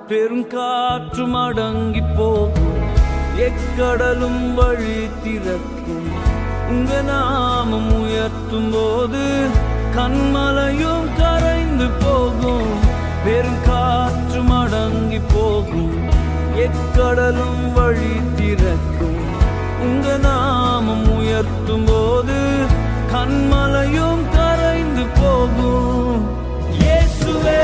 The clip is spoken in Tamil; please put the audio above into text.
பெருங்காற்றும் அடங்கி போகும், எக்கடலும் வழி திறக்கும். உங்க நாமம் உயர்த்தும் போது கண்மலையும் கரைந்து போகும். பெருங்காற்றும் அடங்கி போகும், எக்கடலும் வழி திறக்கும். உங்க நாமம் உயர்த்தும் போது கண்மலையும் கரைந்து போகும். இயேசுவே